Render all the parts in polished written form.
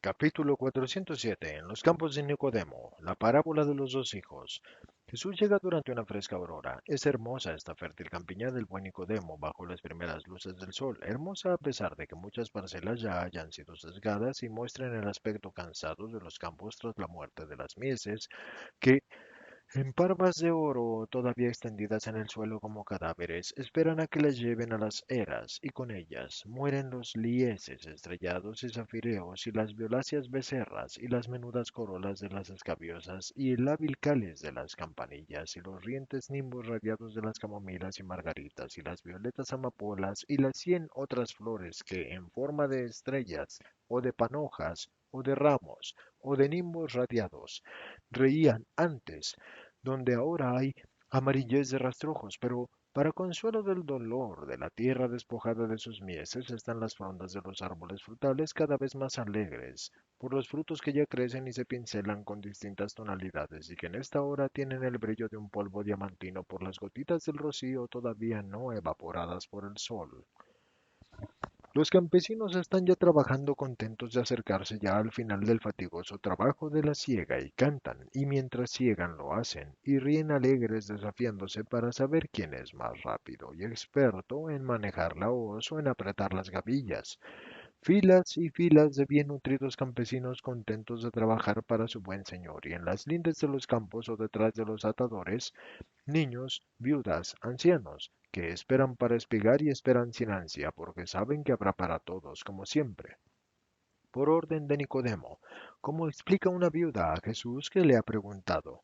Capítulo 407. En los campos de Nicodemo, la parábola de los dos hijos. Jesús llega durante una fresca aurora. Es hermosa esta fértil campiña del buen Nicodemo bajo las primeras luces del sol, hermosa a pesar de que muchas parcelas ya hayan sido sesgadas y muestren el aspecto cansado de los campos tras la muerte de las mieses, que en parvas de oro, todavía extendidas en el suelo como cadáveres, esperan a que las lleven a las eras, y con ellas mueren los lieses estrellados y zafireos, y las violáceas becerras, y las menudas corolas de las escabiosas, y el hábil cáliz de las campanillas, y los rientes nimbos radiados de las camomilas y margaritas, y las violetas amapolas, y las 100 otras flores que, en forma de estrellas, o de panojas, o de ramos, o de nimbos radiados, reían antes donde ahora hay amarillez de rastrojos, pero para consuelo del dolor de la tierra despojada de sus mieses están las frondas de los árboles frutales cada vez más alegres, por los frutos que ya crecen y se pincelan con distintas tonalidades y que en esta hora tienen el brillo de un polvo diamantino por las gotitas del rocío todavía no evaporadas por el sol. Los campesinos están ya trabajando contentos de acercarse ya al final del fatigoso trabajo de la siega y cantan, y mientras siegan lo hacen, y ríen alegres desafiándose para saber quién es más rápido y experto en manejar la hoz o en apretar las gavillas. Filas y filas de bien nutridos campesinos contentos de trabajar para su buen señor, y en las lindes de los campos o detrás de los atadores, niños, viudas, ancianos, que esperan para espigar y esperan sin ansia, porque saben que habrá para todos, como siempre. Por orden de Nicodemo, como explica una viuda a Jesús que le ha preguntado,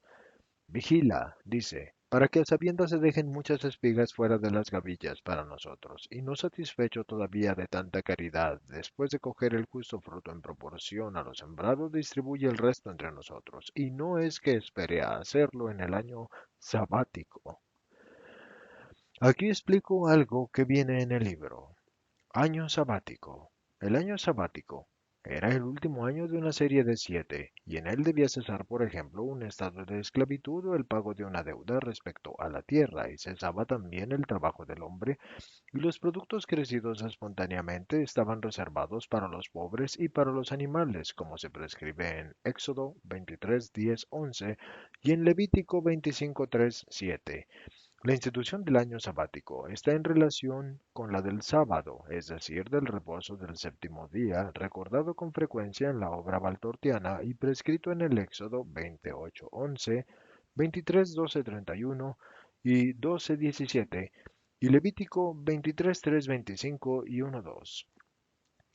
vigila, dice, para que a sabiendas se dejen muchas espigas fuera de las gavillas para nosotros, y no satisfecho todavía de tanta caridad, después de coger el justo fruto en proporción a lo sembrado, distribuye el resto entre nosotros, y no es que espere a hacerlo en el año sabático. Aquí explico algo que viene en el libro. Año sabático. El año sabático era el último año de una serie de 7, y en él debía cesar, por ejemplo, un estado de esclavitud o el pago de una deuda respecto a la tierra, y cesaba también el trabajo del hombre, y los productos crecidos espontáneamente estaban reservados para los pobres y para los animales, como se prescribe en Éxodo 23:10-11 y en Levítico 25:3-7. La institución del año sabático está en relación con la del sábado, es decir, del reposo del séptimo día, recordado con frecuencia en la obra valtortiana y prescrito en el Éxodo 28:11, 23:12-31 y 12:17 y Levítico 23:3-25 y 1:2.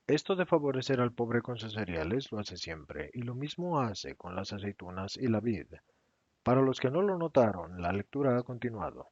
Esto de favorecer al pobre con sus cereales lo hace siempre, y lo mismo hace con las aceitunas y la vid. Para los que no lo notaron, la lectura ha continuado.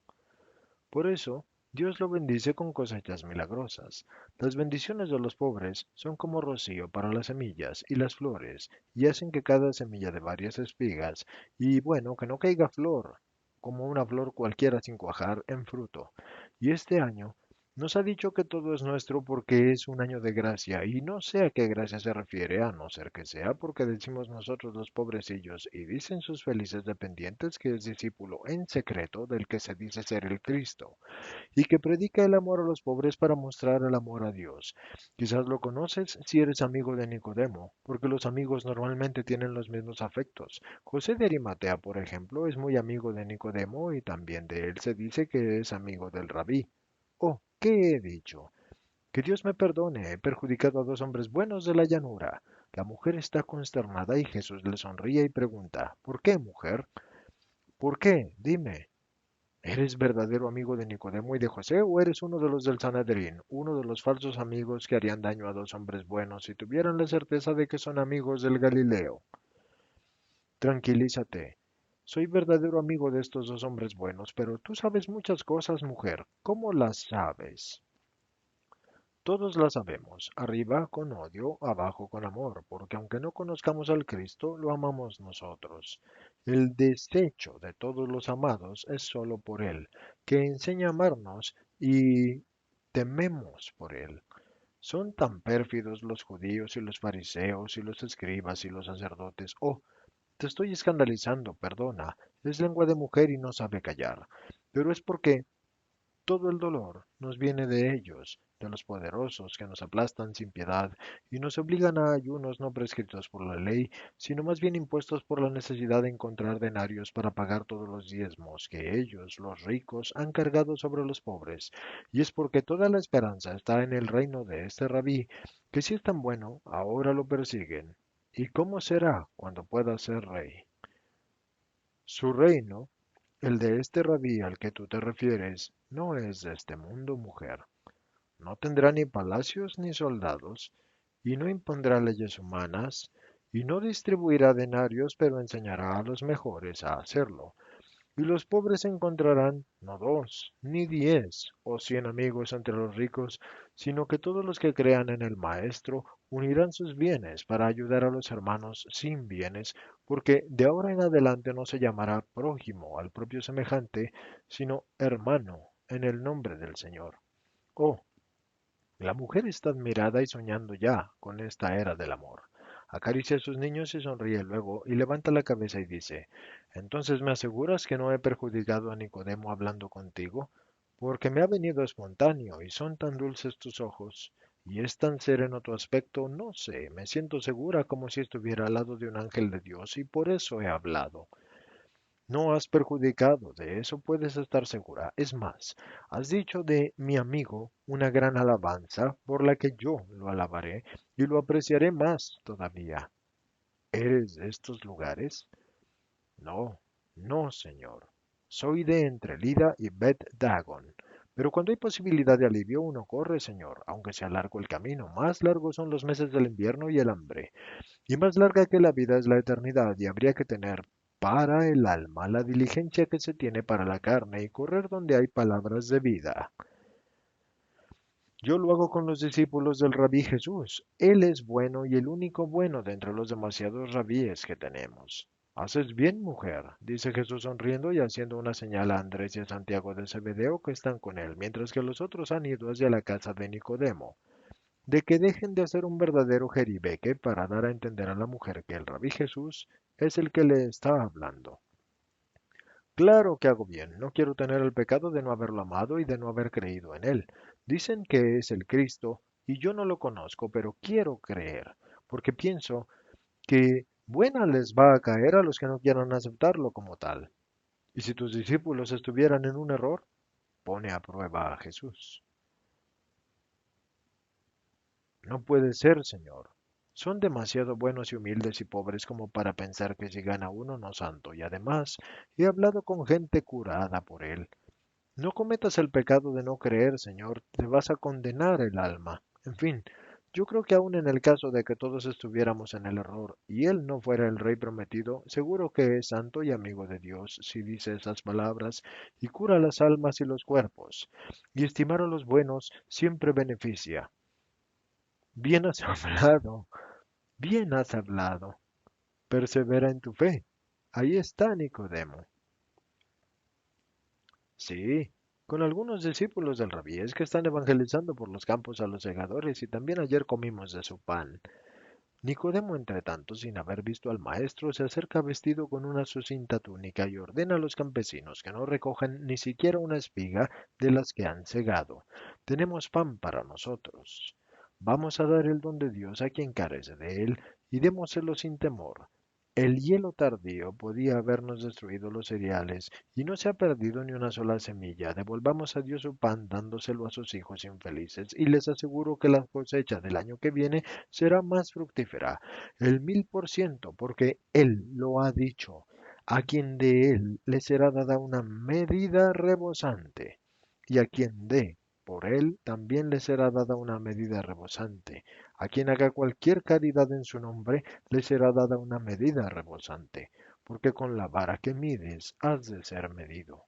Por eso, Dios lo bendice con cosechas milagrosas. Las bendiciones de los pobres son como rocío para las semillas y las flores, y hacen que cada semilla de varias espigas, y bueno, que no caiga flor, como una flor cualquiera sin cuajar en fruto. Y este año nos ha dicho que todo es nuestro porque es un año de gracia, y no sé a qué gracia se refiere, a no ser que sea porque decimos nosotros los pobrecillos, y dicen sus felices dependientes que es discípulo en secreto del que se dice ser el Cristo y que predica el amor a los pobres para mostrar el amor a Dios. Quizás lo conoces si eres amigo de Nicodemo, porque los amigos normalmente tienen los mismos afectos. José de Arimatea, por ejemplo, es muy amigo de Nicodemo y también de él se dice que es amigo del rabí. Oh, ¿qué he dicho? Que Dios me perdone, he perjudicado a dos hombres buenos de la llanura. La mujer está consternada y Jesús le sonríe y pregunta, ¿por qué, mujer? ¿Por qué? Dime. ¿Eres verdadero amigo de Nicodemo y de José o eres uno de los del Sanedrín, uno de los falsos amigos que harían daño a dos hombres buenos si tuvieran la certeza de que son amigos del Galileo? Tranquilízate. Soy verdadero amigo de estos dos hombres buenos, pero tú sabes muchas cosas, mujer. ¿Cómo las sabes? Todos las sabemos, arriba con odio, abajo con amor, porque aunque no conozcamos al Cristo, lo amamos nosotros. El desecho de todos los amados es solo por Él, que enseña a amarnos y tememos por Él. Son tan pérfidos los judíos y los fariseos y los escribas y los sacerdotes. Oh, te estoy escandalizando, perdona. Es lengua de mujer y no sabe callar. Pero es porque todo el dolor nos viene de ellos, de los poderosos que nos aplastan sin piedad y nos obligan a ayunos no prescritos por la ley, sino más bien impuestos por la necesidad de encontrar denarios para pagar todos los diezmos que ellos, los ricos, han cargado sobre los pobres. Y es porque toda la esperanza está en el reino de este rabí, que si es tan bueno, ahora lo persiguen. ¿Y cómo será cuando pueda ser rey? Su reino, el de este rabí al que tú te refieres, no es de este mundo, mujer. No tendrá ni palacios ni soldados, y no impondrá leyes humanas, y no distribuirá denarios, pero enseñará a los mejores a hacerlo. Y los pobres encontrarán no dos, ni 10 o 100 amigos entre los ricos, sino que todos los que crean en el Maestro unirán sus bienes para ayudar a los hermanos sin bienes, porque de ahora en adelante no se llamará prójimo al propio semejante, sino hermano en el nombre del Señor. Oh, la mujer está admirada y soñando ya con esta era del amor. Acaricia a sus niños y sonríe luego y levanta la cabeza y dice, ¿entonces me aseguras que no he perjudicado a Nicodemo hablando contigo? Porque me ha venido espontáneo y son tan dulces tus ojos y es tan sereno tu aspecto, no sé, me siento segura como si estuviera al lado de un ángel de Dios y por eso he hablado. No has perjudicado, de eso puedes estar segura. Es más, has dicho de mi amigo una gran alabanza por la que yo lo alabaré y lo apreciaré más todavía. ¿Eres de estos lugares? No, no, señor. Soy de entre Lida y Bet Dagon. Pero cuando hay posibilidad de alivio, uno corre, señor, aunque sea largo el camino. Más largos son los meses del invierno y el hambre. Y más larga que la vida es la eternidad, y habría que tener para el alma la diligencia que se tiene para la carne y correr donde hay palabras de vida. Yo lo hago con los discípulos del rabí Jesús. Él es bueno y el único bueno de entre los demasiados rabíes que tenemos. Haces bien, mujer, dice Jesús sonriendo y haciendo una señal a Andrés y a Santiago de Zebedeo que están con él, mientras que los otros han ido hacia la casa de Nicodemo, de que dejen de hacer un verdadero jeribeque para dar a entender a la mujer que el rabí Jesús es el que le está hablando. Claro que hago bien, no quiero tener el pecado de no haberlo amado y de no haber creído en él. Dicen que es el Cristo y yo no lo conozco, pero quiero creer, porque pienso que buena les va a caer a los que no quieran aceptarlo como tal. Y si tus discípulos estuvieran en un error, pone a prueba a Jesús. No puede ser, señor. Son demasiado buenos y humildes y pobres como para pensar que si gana uno no santo, y además he hablado con gente curada por él. No cometas el pecado de no creer, señor, te vas a condenar el alma. En fin, yo creo que aun en el caso de que todos estuviéramos en el error y él no fuera el rey prometido, seguro que es santo y amigo de Dios si dice esas palabras y cura las almas y los cuerpos. Y estimar a los buenos siempre beneficia. Bien has hablado. Bien has hablado. Persevera en tu fe. Ahí está Nicodemo. Sí, con algunos discípulos del rabí es que están evangelizando por los campos a los segadores y también ayer comimos de su pan. Nicodemo, entre tanto, sin haber visto al maestro, se acerca vestido con una sucinta túnica y ordena a los campesinos que no recojan ni siquiera una espiga de las que han segado. Tenemos pan para nosotros. Vamos a dar el don de Dios a quien carece de él y démoselo sin temor. El hielo tardío podía habernos destruido los cereales y no se ha perdido ni una sola semilla. Devolvamos a Dios su pan dándoselo a sus hijos infelices y les aseguro que la cosecha del año que viene será más fructífera, el 1000%, porque Él lo ha dicho. A quien de Él le será dada una medida rebosante, y a quien dé por Él también le será dada una medida rebosante. A quien haga cualquier caridad en su nombre, le será dada una medida rebosante, porque con la vara que mides has de ser medido.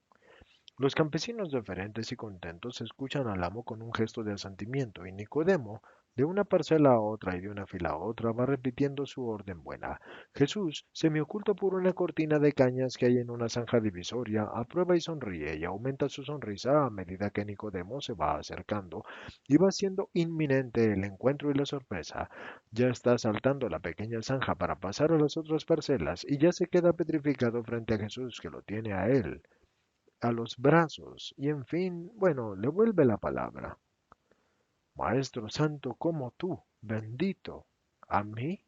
Los campesinos deferentes y contentos escuchan al amo con un gesto de asentimiento, y Nicodemo, de una parcela a otra y de una fila a otra, va repitiendo su orden buena. Jesús, semioculto por una cortina de cañas que hay en una zanja divisoria, aprueba y sonríe y aumenta su sonrisa a medida que Nicodemo se va acercando, y va siendo inminente el encuentro y la sorpresa. Ya está saltando la pequeña zanja para pasar a las otras parcelas, y ya se queda petrificado frente a Jesús, que lo tiene a él a los brazos y en fin, bueno, le vuelve la palabra. Maestro santo como tú, bendito. ¿A mí?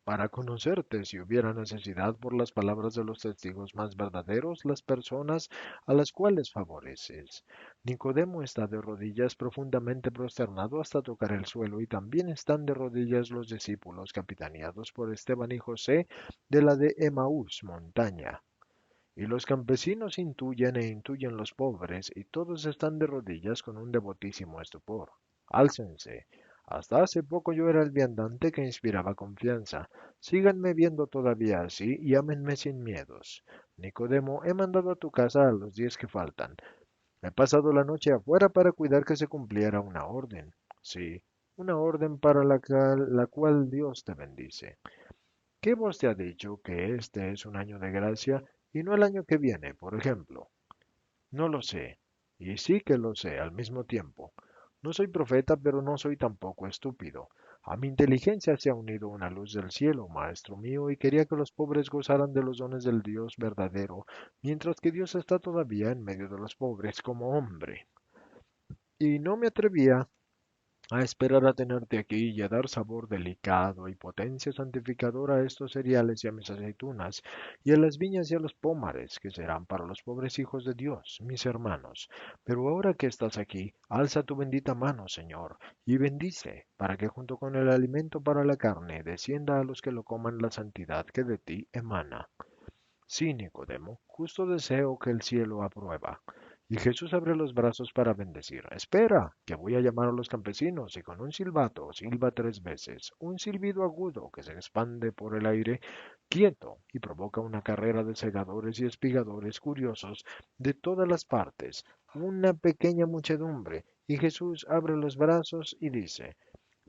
Para conocerte, si hubiera necesidad por las palabras de los testigos más verdaderos, las personas a las cuales favoreces. Nicodemo está de rodillas profundamente prosternado hasta tocar el suelo y también están de rodillas los discípulos capitaneados por Esteban y José de la de Emaús montaña. Y los campesinos intuyen e intuyen los pobres, y todos están de rodillas con un devotísimo estupor. Álcense. Hasta hace poco yo era el viandante que inspiraba confianza. Síganme viendo todavía así y ámenme sin miedos. Nicodemo, he mandado a tu casa a los 10 que faltan. He pasado la noche afuera para cuidar que se cumpliera una orden. Sí, una orden para la cual Dios te bendice. ¿Qué voz te ha dicho que este es un año de gracia y no el año que viene, por ejemplo? No lo sé, y sí que lo sé al mismo tiempo. No soy profeta, pero no soy tampoco estúpido. A mi inteligencia se ha unido una luz del cielo, maestro mío, y quería que los pobres gozaran de los dones del Dios verdadero, mientras que Dios está todavía en medio de los pobres como hombre. Y no me atrevía a esperar a tenerte aquí y a dar sabor delicado y potencia santificadora a estos cereales y a mis aceitunas, y a las viñas y a los pómares, que serán para los pobres hijos de Dios, mis hermanos. Pero ahora que estás aquí, alza tu bendita mano, Señor, y bendice, para que junto con el alimento para la carne descienda a los que lo coman la santidad que de ti emana. Sí, Nicodemo, justo deseo que el cielo aprueba. Y Jesús abre los brazos para bendecir. Espera, que voy a llamar a los campesinos, y con un silbato silba 3 veces, un silbido agudo que se expande por el aire quieto y provoca una carrera de segadores y espigadores curiosos de todas las partes, una pequeña muchedumbre, y Jesús abre los brazos y dice,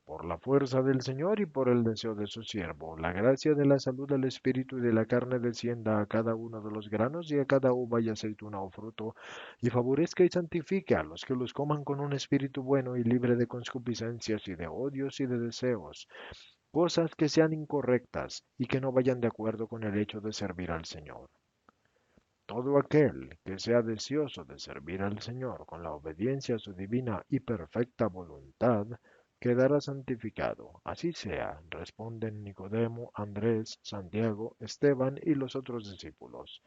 por la fuerza del Señor y por el deseo de su siervo, la gracia de la salud del Espíritu y de la carne descienda a cada uno de los granos y a cada uva y aceituna o fruto, y favorezca y santifique a los que los coman con un espíritu bueno y libre de concupiscencias y de odios y de deseos, cosas que sean incorrectas y que no vayan de acuerdo con el hecho de servir al Señor. Todo aquel que sea deseoso de servir al Señor con la obediencia a su divina y perfecta voluntad, quedará santificado. Así sea, responden Nicodemo, Andrés, Santiago, Esteban y los otros discípulos.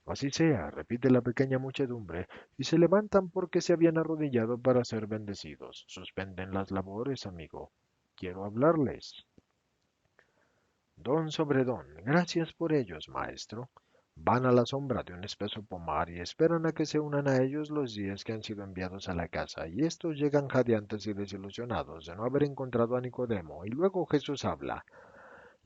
Así sea, repite la pequeña muchedumbre, y se levantan porque se habían arrodillado para ser bendecidos. Suspenden las labores, amigo. Quiero hablarles. Don sobre don, gracias por ellos, maestro. Van a la sombra de un espeso pomar y esperan a que se unan a ellos los días que han sido enviados a la casa, y estos llegan jadeantes y desilusionados de no haber encontrado a Nicodemo, y luego Jesús habla.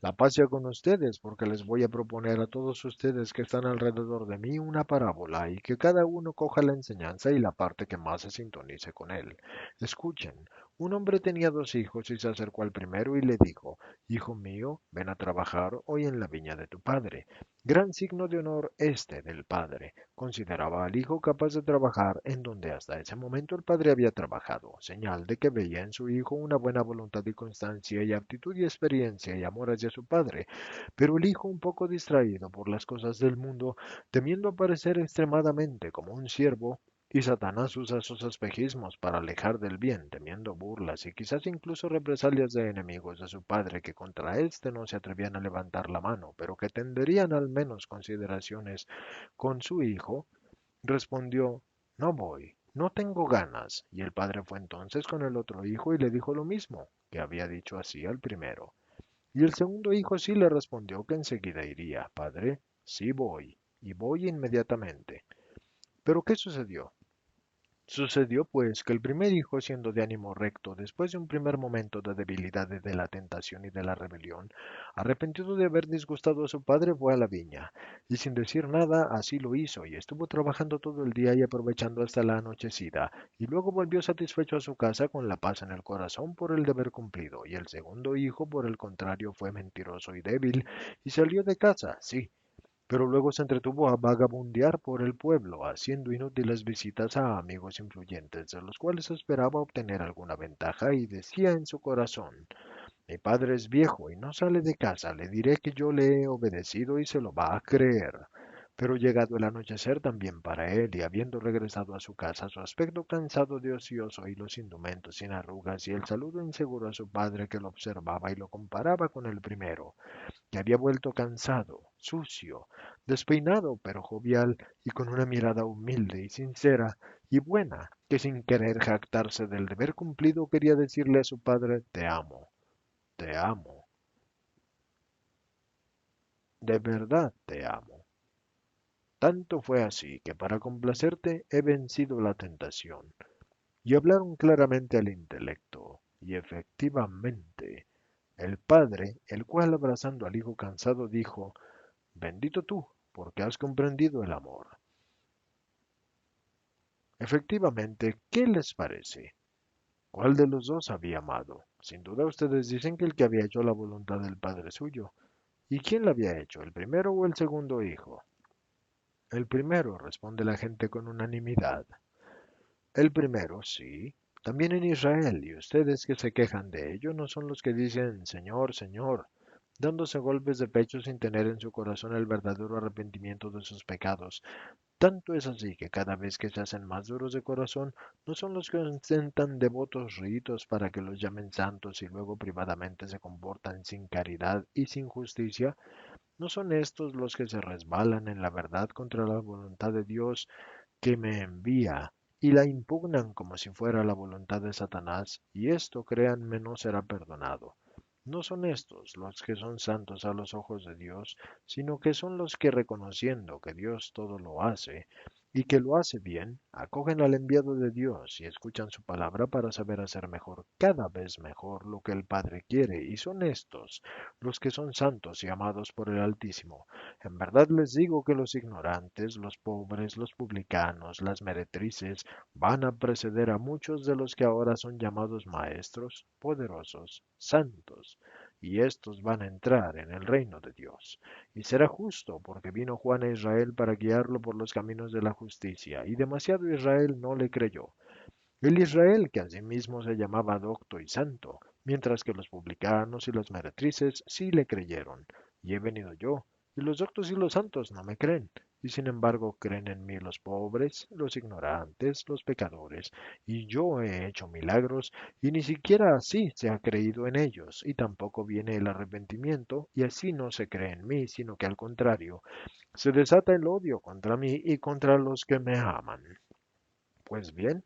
La paz sea con ustedes, porque les voy a proponer a todos ustedes que están alrededor de mí una parábola y que cada uno coja la enseñanza y la parte que más se sintonice con él. Escuchen, un hombre tenía 2 hijos y se acercó al primero y le dijo, Hijo mío, ven a trabajar hoy en la viña de tu padre. Gran signo de honor este del padre. Consideraba al hijo capaz de trabajar en donde hasta ese momento el padre había trabajado, señal de que veía en su hijo una buena voluntad y constancia y aptitud y experiencia y amor hacia su padre. Pero el hijo, un poco distraído por las cosas del mundo, temiendo aparecer extremadamente como un siervo, y Satanás usa sus espejismos para alejar del bien, temiendo burlas y quizás incluso represalias de enemigos de su padre que contra éste no se atrevían a levantar la mano, pero que tenderían al menos consideraciones con su hijo, respondió, no voy, no tengo ganas. Y el padre fue entonces con el otro hijo y le dijo lo mismo, que había dicho así al primero. Y el segundo hijo sí le respondió que enseguida iría. Padre, sí voy, y voy inmediatamente. Pero ¿qué sucedió? Sucedió pues que el primer hijo, siendo de ánimo recto, después de un primer momento de debilidad y de la tentación y de la rebelión, arrepentido de haber disgustado a su padre, fue a la viña, y sin decir nada, así lo hizo, y estuvo trabajando todo el día y aprovechando hasta la anochecida, y luego volvió satisfecho a su casa con la paz en el corazón por el deber cumplido, y el segundo hijo, por el contrario, fue mentiroso y débil, y salió de casa, sí, pero luego se entretuvo a vagabundear por el pueblo, haciendo inútiles visitas a amigos influyentes, de los cuales esperaba obtener alguna ventaja, y decía en su corazón, mi padre es viejo y no sale de casa, le diré que yo le he obedecido y se lo va a creer. Pero llegado el anochecer también para él, y habiendo regresado a su casa, su aspecto cansado de ocioso y los indumentos sin arrugas, y el saludo inseguro a su padre que lo observaba y lo comparaba con el primero, que había vuelto cansado, sucio, despeinado pero jovial, y con una mirada humilde y sincera y buena, que sin querer jactarse del deber cumplido quería decirle a su padre, te amo, de verdad te amo. Tanto fue así que para complacerte he vencido la tentación. Y hablaron claramente al intelecto. Y efectivamente, el padre, el cual abrazando al hijo cansado dijo, bendito tú, porque has comprendido el amor. Efectivamente, ¿qué les parece? ¿Cuál de los dos había amado? Sin duda ustedes dicen que el que había hecho la voluntad del padre suyo. ¿Y quién la había hecho, el primero o el segundo hijo? El primero, responde la gente con unanimidad. El primero, sí. También en Israel, y ustedes que se quejan de ello no son los que dicen Señor, Señor, dándose golpes de pecho sin tener en su corazón el verdadero arrepentimiento de sus pecados. Tanto es así que cada vez que se hacen más duros de corazón, no son los que ostentan devotos ritos para que los llamen santos y luego privadamente se comportan sin caridad y sin justicia, no son estos los que se resbalan en la verdad contra la voluntad de Dios que me envía y la impugnan como si fuera la voluntad de Satanás, y esto, créanme, no será perdonado. No son estos los que son santos a los ojos de Dios, sino que son los que reconociendo que Dios todo lo hace, y que lo hace bien, acogen al enviado de Dios y escuchan su palabra para saber hacer mejor, cada vez mejor, lo que el Padre quiere, y son estos los que son santos y amados por el Altísimo. En verdad les digo que los ignorantes, los pobres, los publicanos, las meretrices, van a preceder a muchos de los que ahora son llamados maestros, poderosos, santos, y estos van a entrar en el reino de Dios. Y será justo, porque vino Juan a Israel para guiarlo por los caminos de la justicia, y demasiado Israel no le creyó. El Israel que asimismo se llamaba docto y santo, mientras que los publicanos y las meretrices sí le creyeron. Y he venido yo, y los doctos y los santos no me creen, y sin embargo creen en mí los pobres, los ignorantes, los pecadores, y yo he hecho milagros, y ni siquiera así se ha creído en ellos, y tampoco viene el arrepentimiento, y así no se cree en mí, sino que al contrario, se desata el odio contra mí y contra los que me aman. Pues bien,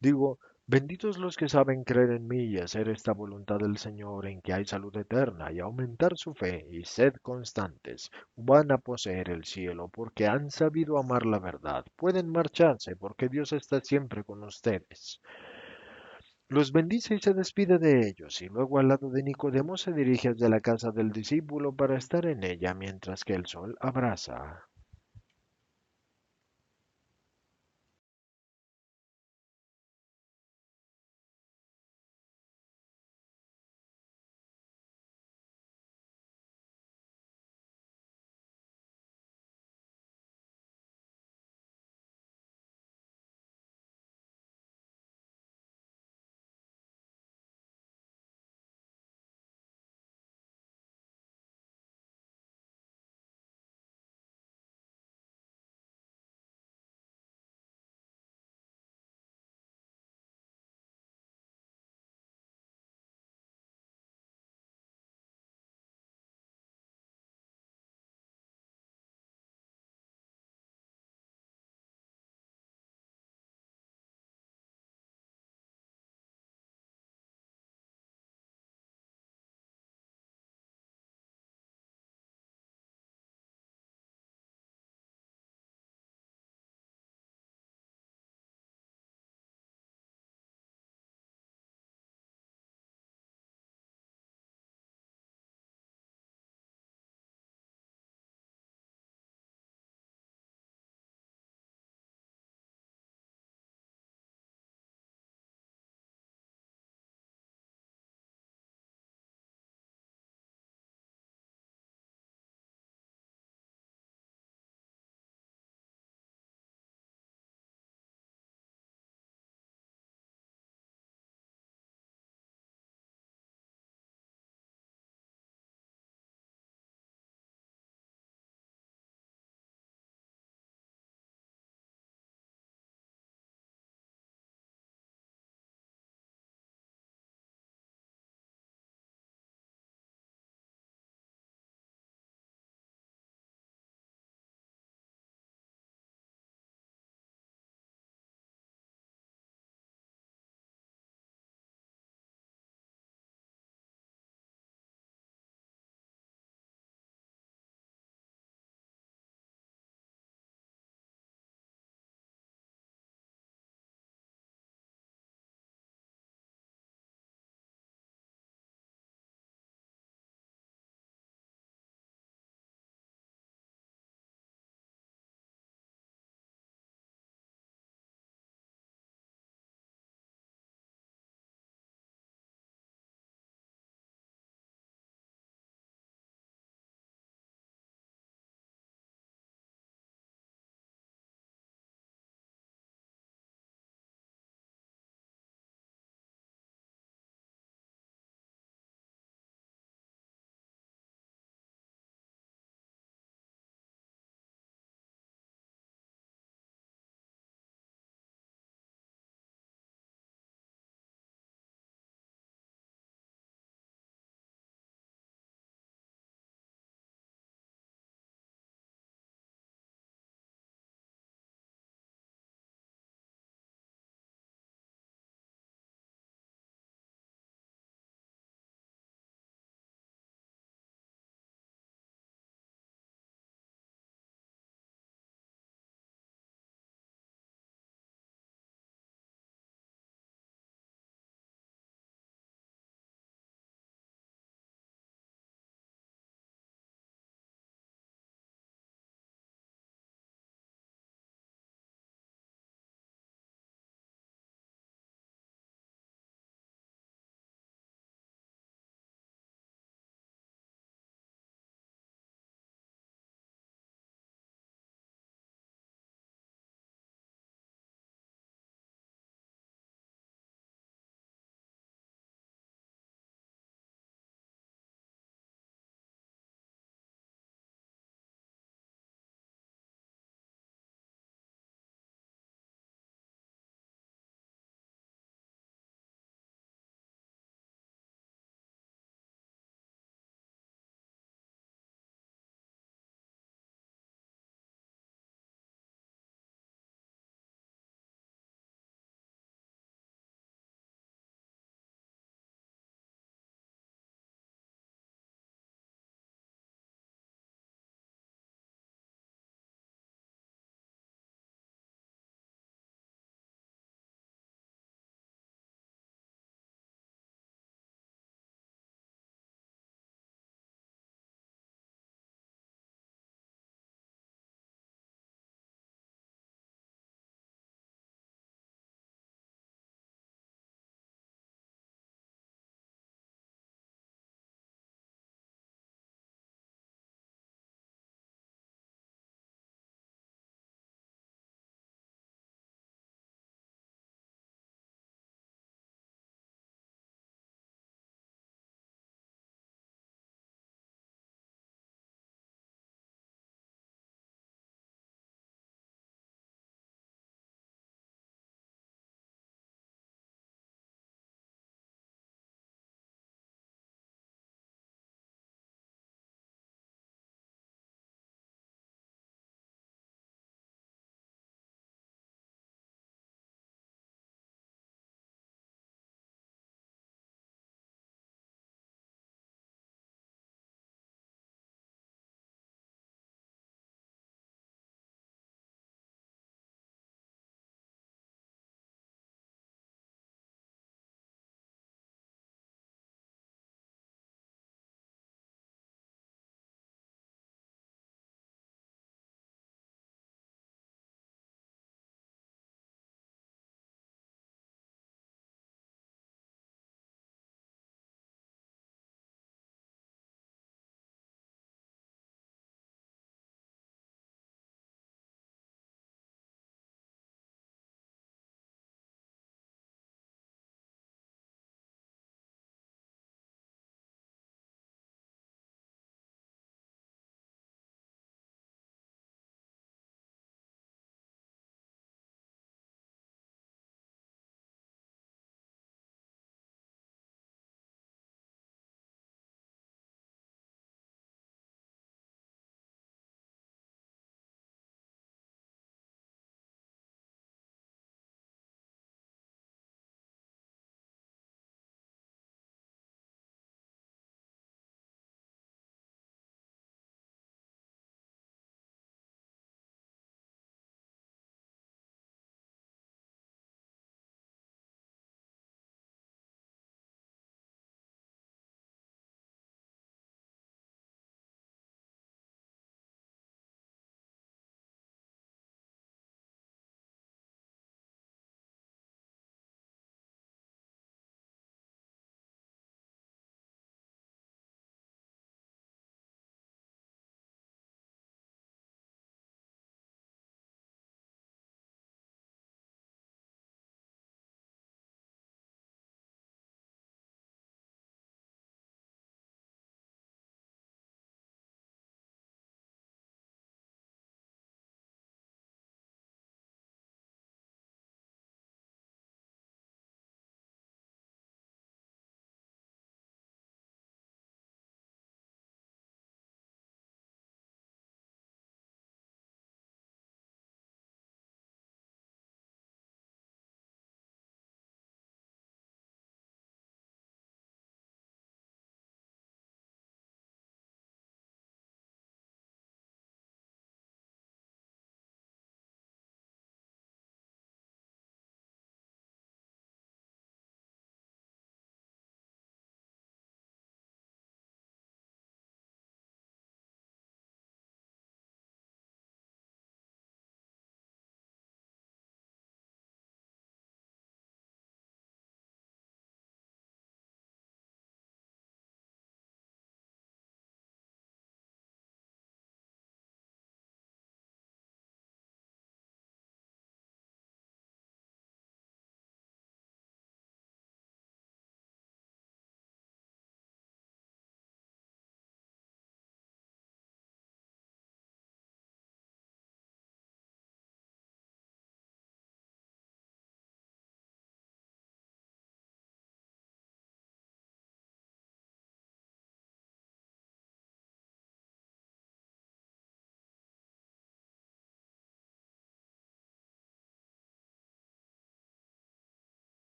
digo, benditos los que saben creer en mí y hacer esta voluntad del Señor en que hay salud eterna y aumentar su fe y sed constantes. Van a poseer el cielo porque han sabido amar la verdad. Pueden marcharse porque Dios está siempre con ustedes. Los bendice y se despide de ellos, y luego al lado de Nicodemo se dirige hacia la casa del discípulo para estar en ella mientras que el sol abraza.